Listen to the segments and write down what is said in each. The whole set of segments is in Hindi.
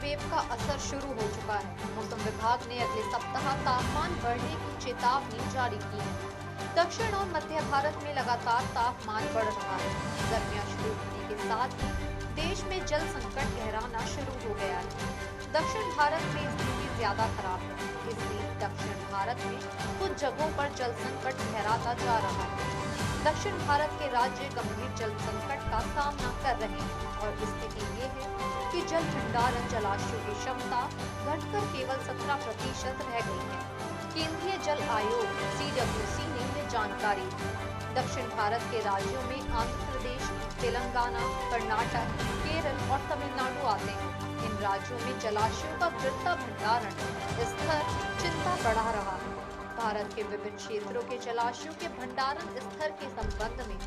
वेव का असर शुरू हो चुका है। मौसम विभाग ने अगले सप्ताह तापमान बढ़ने की चेतावनी जारी की है। दक्षिण और मध्य भारत में लगातार तापमान बढ़ रहा है। गर्मियां शुरू होने के साथ ही देश में जल संकट गहराना शुरू हो गया है। दक्षिण भारत में स्थिति ज्यादा खराब है। इस बीच दक्षिण भारत में कुछ जगहों पर जल संकट गहराता जा रहा है। दक्षिण भारत के राज्य गंभीर जल संकट का सामना कर रहे हैं और स्थिति ये है कि जल भंडारण जलाशयों की क्षमता घटकर केवल 17% रह गई है। केंद्रीय जल आयोग (CWC) ने ये जानकारी दी। दक्षिण भारत के राज्यों में आंध्र प्रदेश, तेलंगाना, कर्नाटक, केरल और तमिलनाडु आते हैं। इन राज्यों में जलाशयों का वृथा भंडारण स्तर चिंता बढ़ा रहा है। भारत के विभिन्न क्षेत्रों के जलाशयों के भंडारण स्तर के संबंध में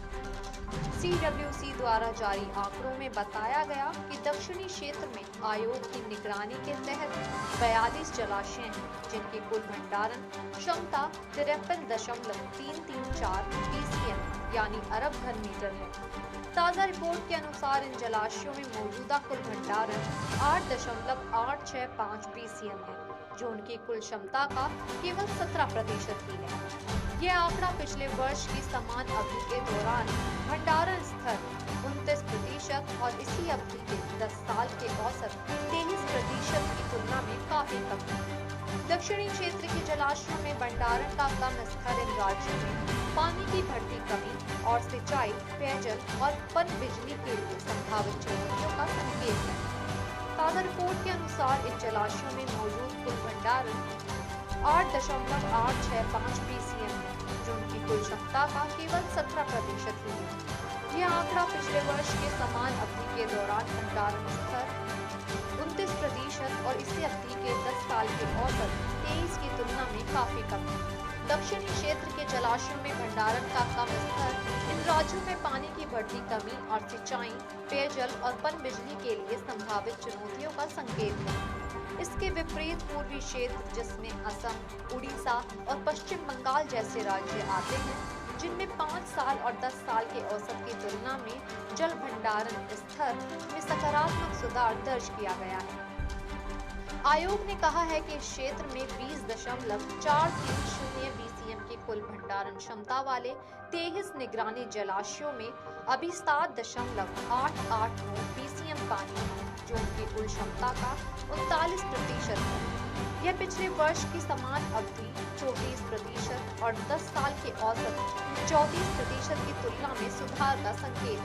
CWC द्वारा जारी आंकड़ों में बताया गया कि दक्षिणी क्षेत्र में आयोग की निगरानी के तहत 42 जलाशय हैं, जिनकी कुल भंडारण क्षमता 53.334 PCM यानी अरब घन मीटर है। ताजा रिपोर्ट के अनुसार इन जलाशयों में मौजूदा कुल भंडारण 8.865 PCM है, जो उनकी कुल क्षमता का केवल 17% ही है। यह आंकड़ा पिछले वर्ष की समान अवधि के दौरान भंडारण स्तर 29% और इसी अवधि के 10 साल के औसत 23% की तुलना में काफी कम है। दक्षिणी क्षेत्र के जलाशयों में भंडारण का कम स्तर इन राज्यों में पानी की बढ़ती कमी और सिंचाई, पेयजल और पनबिजली के लिए संभावित चुनौतियों का संकेत है। ताजा रिपोर्ट के अनुसार इन जलाशयों में मौजूद कुल भंडारण 8.865 PCM है, जो उनकी कुल क्षमता का केवल 17% ही है। यह आंकड़ा पिछले वर्ष के समान अवधि के दौरान भंडारण स्तर 29% और इसी अवधि के 10 साल के औसत 23 की तुलना में काफी कम है। दक्षिणी क्षेत्र के जलाशयों में भंडारण का कम स्तर इन राज्यों में पानी की बढ़ती कमी और सिंचाई, पेयजल और पनबिजली के लिए संभावित चुनौतियों का संकेत है। इसके विपरीत पूर्वी क्षेत्र, जिसमें असम, उड़ीसा और पश्चिम बंगाल जैसे राज्य आते हैं, जिनमें 5 साल और 10 साल के औसत की तुलना में जल भंडारण स्तर में सकारात्मक सुधार दर्ज किया गया है। आयोग ने कहा है कि इस क्षेत्र में 20.430 BCM की कुल भंडारण क्षमता वाले 23 निगरानी जलाशयों में अभी 7.889 BCM पानी है, जो उनकी कुल क्षमता का 39% है। यह पिछले वर्ष की समान अवधि 24% और 10 साल के औसत 34% की तुलना में सुधार का संकेत है।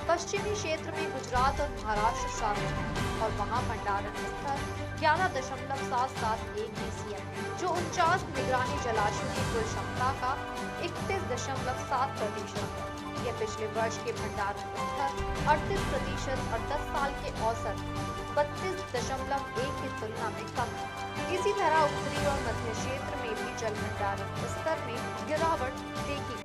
पश्चिमी क्षेत्र में गुजरात और महाराष्ट्र शामिल है और वहां भंडारण स्तर 11.771 BCM है, जो 49 निगरानी जलाशयों की कुल क्षमता का 31.7% है। यह पिछले वर्ष के भंडारण स्तर 38% और 10 साल के औसत 32.1 की तुलना में कम है। इसी तरह उत्तरी और मध्य क्षेत्र में भी जल भंडारण स्तर में गिरावट देखी